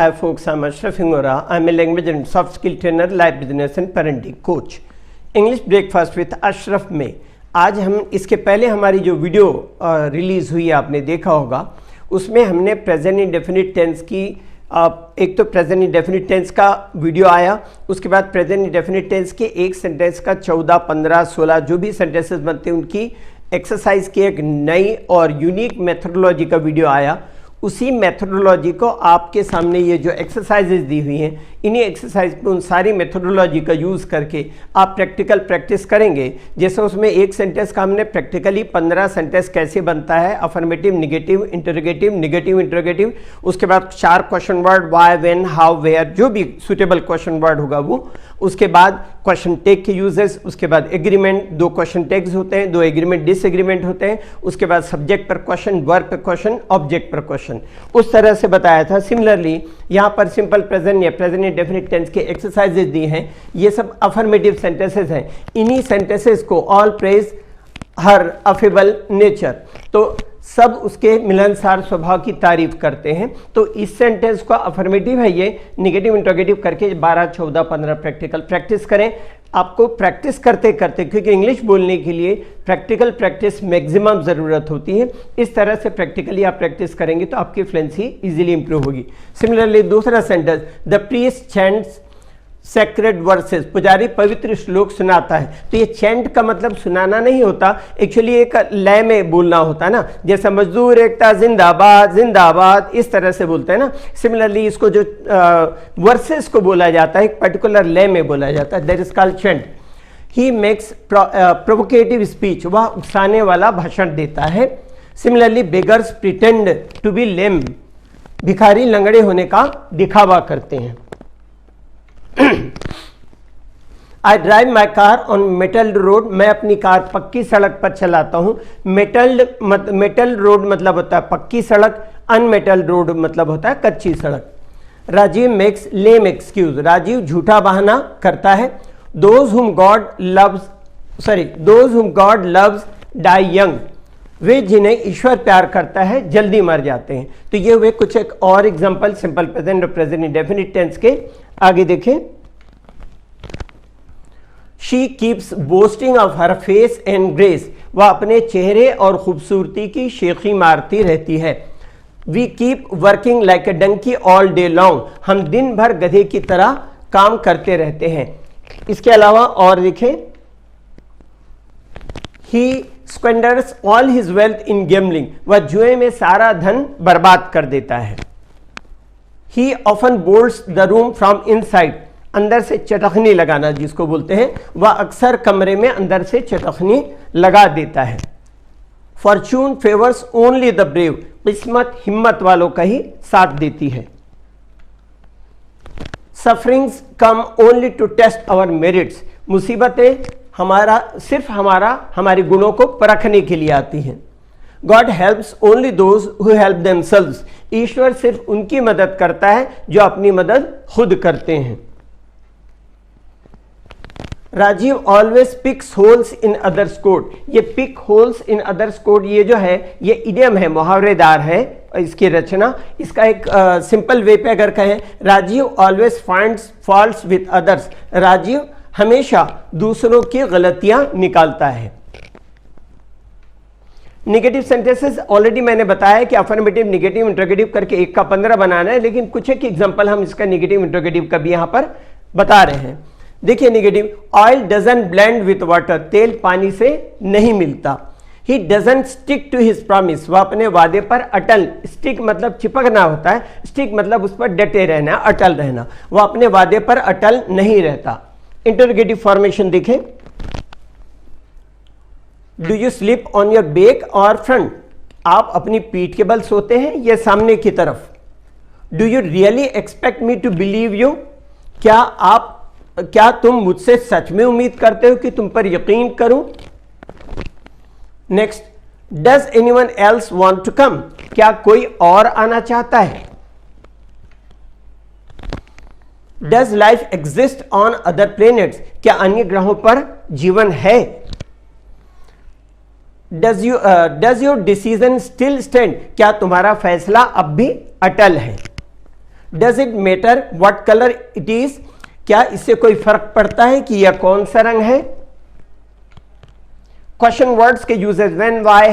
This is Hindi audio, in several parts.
Hi folks, I'm Ashraf Hingora. I'm a language and soft skill trainer, life business and parenting coach. English breakfast with Ashraf में आज हम इसके पहले हमारी जो वीडियो रिलीज़ हुई है आपने देखा होगा, उसमें हमने प्रेजेंट इंडेफिनिट टेंस की एक तो प्रेजेंट इंडेफिनिट टेंस का वीडियो आया, उसके बाद प्रेजेंट इंडेफिनिट टेंस के एक सेंटेंस का 14, 15, 16 जो भी सेंटेंसेस बनते हैं उनकी एक्सरसाइज की एक नई और यूनिक मेथोडोलॉजी का वीडियो आया। उसी मेथोडोलॉजी को आपके सामने ये जो एक्सरसाइजेज दी हुई हैं, इन्हीं एक्सरसाइज पे उन सारी मेथोडोलॉजी का यूज़ करके आप प्रैक्टिकल प्रैक्टिस करेंगे। जैसे उसमें एक सेंटेंस का हमने प्रैक्टिकली 15 सेंटेंस कैसे बनता है, affirmative, negative, interrogative, negative interrogative, उसके बाद 4 question word, why, when, how, where, जो भी सुटेबल क्वेश्चन वर्ड होगा वो, उसके बाद क्वेश्चन टेग के यूजेस, उसके बाद एग्रीमेंट, 2 क्वेश्चन टेग्स होते हैं, 2 एग्रीमेंट डिसएग्रीमेंट होते हैं, उसके बाद सब्जेक्ट पर क्वेश्चन, वर्ब पर क्वेश्चन, ऑब्जेक्ट पर क्वेश्चन, उस तरह से बताया था। सिमिलरली यहाँ पर सिंपल प्रेजेंट या प्रेजेंट इंडेफिनिट टेंस के एक्सरसाइजेज दी हैं, ये सब अफर्मेटिव सेंटेंसेस हैं। इन्हीं सेंटेंसेस को ऑल प्रेज हर अफेबल नेचर, तो सब उसके मिलनसार स्वभाव की तारीफ करते हैं। तो इस सेंटेंस का अफर्मेटिव है ये, निगेटिव इंटरोगेटिव करके 12, 14, 15 प्रैक्टिकल प्रैक्टिस करें। आपको प्रैक्टिस करते करते, क्योंकि इंग्लिश बोलने के लिए प्रैक्टिकल प्रैक्टिस मैक्सिमम ज़रूरत होती है, इस तरह से प्रैक्टिकली आप प्रैक्टिस करेंगे तो आपकी फ्लुएंसी इजीली इंप्रूव होगी। सिमिलरली दूसरा sentence, the priest chants sacred versus, पुजारी पवित्र श्लोक सुनाता है। तो ये चैंट का मतलब सुनाना नहीं होता, एक्चुअली एक लय में बोलना होता है ना, जैसे मजदूर एकता जिंदाबाद जिंदाबाद, इस तरह से बोलते हैं ना। सिमिलरली इसको जो वर्सेस को बोला जाता है एक पर्टिकुलर लय में बोला जाता है, that is called chant. He makes provocative speech, वह उकसाने वाला भाषण देता है। Similarly beggars pretend to be lame, भिखारी लंगड़े होने का दिखावा करते हैं। I drive my car on metalled road, मैं अपनी कार पक्की सड़क पर चलाता हूँ। मेटल रोड मतलब होता है पक्की सड़क, अनमेटल्ड रोड मतलब होता है कच्ची सड़क। Rajiv makes lame excuse, Rajiv झूठा बहाना करता है। Those whom God loves die young, वे जिन्हें ईश्वर प्यार करता है जल्दी मर जाते हैं। तो ये हुए कुछ एक और एग्जांपल सिंपल प्रेजेंट और प्रेजेंट इंडेफिनिट टेंस के। आगे देखें, she keeps boasting of her face and grace, वह अपने चेहरे और खूबसूरती की शेखी मारती रहती है। We keep working like a donkey all day long, हम दिन भर गधे की तरह काम करते रहते हैं। इसके अलावा और देखें, he squanders all his wealth in gambling, वह जुए में सारा धन बर्बाद कर देता है। He often bolts the room from inside, अंदर से चटखनी लगाना जिसको बोलते हैं, वह अक्सर कमरे में अंदर से चटखनी लगा देता है। Fortune favours only the brave, किस्मत हिम्मत वालों का ही साथ देती है। Sufferings come only to test our merits, मुसीबतें हमारे गुणों को परखने के लिए आती हैं। God helps only those who help themselves, ईश्वर सिर्फ उनकी मदद करता है जो अपनी मदद खुद करते हैं। Rajiv always picks holes in others coat, ये pick holes in others coat ये जो है ये इडियम है, मुहावरेदार है इसकी रचना। इसका एक सिंपल वे पे अगर कहें, Rajiv always finds faults with others, Rajiv हमेशा दूसरों की गलतियां निकालता है। निगेटिव सेंटेंसेस ऑलरेडी मैंने बताया कि अफर्मेटिव, निगेटिव, इंटरोगेटिव करके 1 का 15 बनाना है, लेकिन कुछ एक एग्जांपल हम इसका निगेटिव इंटरोगेटिव का भी यहां पर बता रहे हैं। देखिए negative, oil doesn't blend with water, तेल पानी से नहीं मिलता। He doesn't stick to his promise, वह अपने वादे पर अटल, स्टिक मतलब चिपकना होता है, स्टिक मतलब उस पर डटे रहना, अटल रहना, वह अपने वादे पर अटल नहीं रहता। इंटरोगेटिव फॉर्मेशन देखें, do you sleep on your back और फ्रंट, आप अपनी पीठ के बल सोते हैं या सामने की तरफ। Do you really expect me to believe you, क्या तुम मुझसे सच में उम्मीद करते हो कि तुम पर यकीन करूं। Next, does anyone else want to come, क्या कोई और आना चाहता है। Does life exist on other planets, क्या अन्य ग्रहों पर जीवन है। Does your decision still stand, क्या तुम्हारा फैसला अब भी अटल है। Does it matter what colour it is, क्या इससे कोई फर्क पड़ता है कि यह कौन सा रंग है। क्वेश्चन वर्ड्स के uses when, why,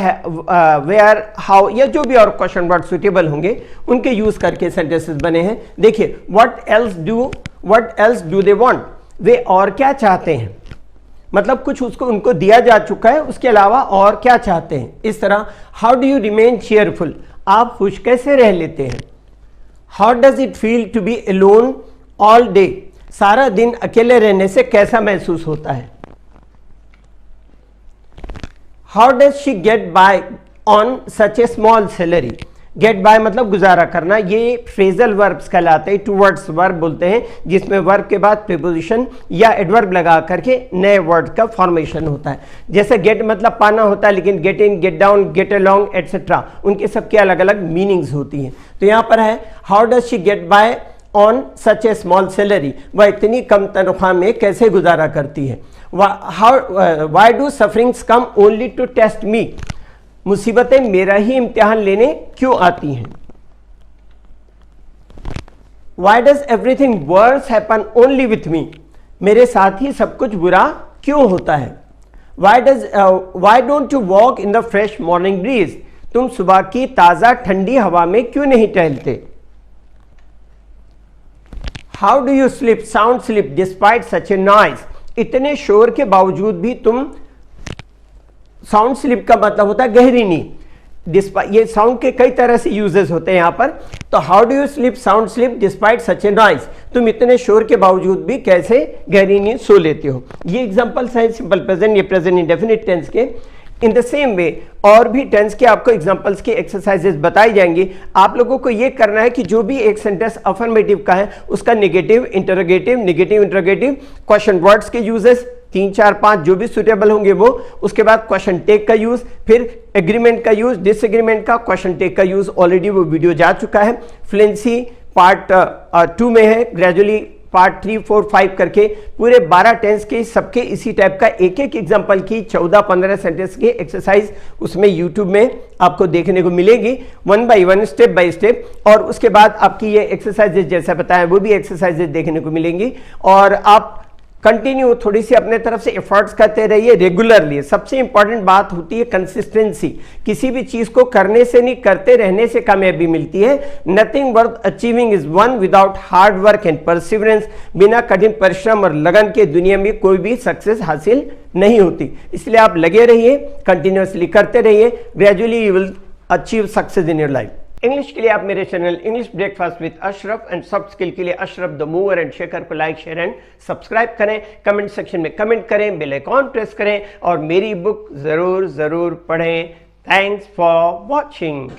where, how या जो भी और क्वेश्चन वर्ड सुटेबल होंगे उनके यूज करके सेंटेंसेस बने हैं। देखिए, what else do they want, वे और क्या चाहते हैं, मतलब कुछ उसको उनको दिया जा चुका है, उसके अलावा और क्या चाहते हैं। इस तरह how do you remain cheerful, आप खुश कैसे रह लेते हैं। How does it feel to be alone all day, सारा दिन अकेले रहने से कैसा महसूस होता है। How does she get by on such a small salary, get by मतलब गुजारा करना, ये फ्रेजल वर्ब्स कहलाते हैं, टू वर्ड्स वर्ब बोलते हैं, जिसमें वर्ब के बाद प्रीपोजिशन या एडवर्ब लगा करके नए वर्ड का फॉर्मेशन होता है। जैसे गेट मतलब पाना होता है, लेकिन get in, get down, get along etcetera उनके सबके अलग अलग मीनिंग्स होती हैं। तो यहाँ पर है how does she get by on such a small salary, वह इतनी कम तनख्वाह में कैसे गुजारा करती है। Why do sufferings come only to test me, मुसीबतें मेरा ही इम्तिहान लेने क्यों आती हैं। Why does everything worse happen only with me, मेरे साथ ही सब कुछ बुरा क्यों होता है। Why don't you walk in the fresh morning breeze, तुम सुबह की ताजा ठंडी हवा में क्यों नहीं टहलते। How do you sleep sound sleep despite such A noise, इतने शोर के बावजूद भी तुम, साउंड स्लीप का मतलब होता है गहरी नींद। डिस्पाइट, ये साउंड के कई तरह से यूजेस होते हैं यहां पर। तो how do you sleep sound sleep despite such A noise, तुम इतने शोर के बावजूद भी कैसे गहरी नींद सो लेते हो। ये एग्जांपल्स हैं सिंपल प्रेजेंट, ये प्रेजेंट इंडेफिनिट टेंस के। इन द सेम वे और भी टेंस के आपको एग्जांपल्स की एक्सरसाइजेस बताई जाएंगी। आप लोगों को ये करना है कि जो भी एक सेंटेंस अफर्मेटिव का है उसका नेगेटिव, इंटरोगेटिव, क्वेश्चन वर्ड्स के यूजेस 3, 4, 5 जो भी सुटेबल होंगे वो, उसके बाद क्वेश्चन टेक का यूज, फिर एग्रीमेंट का यूज, डिसएग्रीमेंट का, क्वेश्चन टेक का यूज ऑलरेडी वो वीडियो जा चुका है। फ्लुएंसी पार्ट 2 में है, ग्रेजुअली पार्ट 3, 4, 5 करके पूरे 12 टेंस के सबके इसी टाइप का एक एग्जांपल की 14-15 सेंटेंस की एक्सरसाइज उसमें यूट्यूब में आपको देखने को मिलेगी, 1 बाय 1, स्टेप बाय स्टेप। और उसके बाद आपकी ये एक्सरसाइजेज जैसा बताया वो भी एक्सरसाइजेज देखने को मिलेंगी। और आप कंटिन्यू थोड़ी सी अपने तरफ से एफर्ट्स करते रहिए रेगुलरली। सबसे इंपॉर्टेंट बात होती है कंसिस्टेंसी, किसी भी चीज को करने से नहीं, करते रहने से कामयाबी मिलती है। Nothing worth achieving is one without hard work and perseverance, बिना कठिन परिश्रम और लगन के दुनिया में कोई भी सक्सेस हासिल नहीं होती। इसलिए आप लगे रहिए, कंटिन्यूअसली करते रहिए, gradually you will achieve success in your life. English के लिए आप मेरे channel English breakfast with Ashraf and soft skill के लिए Ashraf the mover and shaker को लाइक, शेयर एंड सब्सक्राइब करें। कमेंट सेक्शन में कमेंट करें, बेल आइकॉन प्रेस करें और मेरी बुक जरूर पढ़ें। Thanks for watching.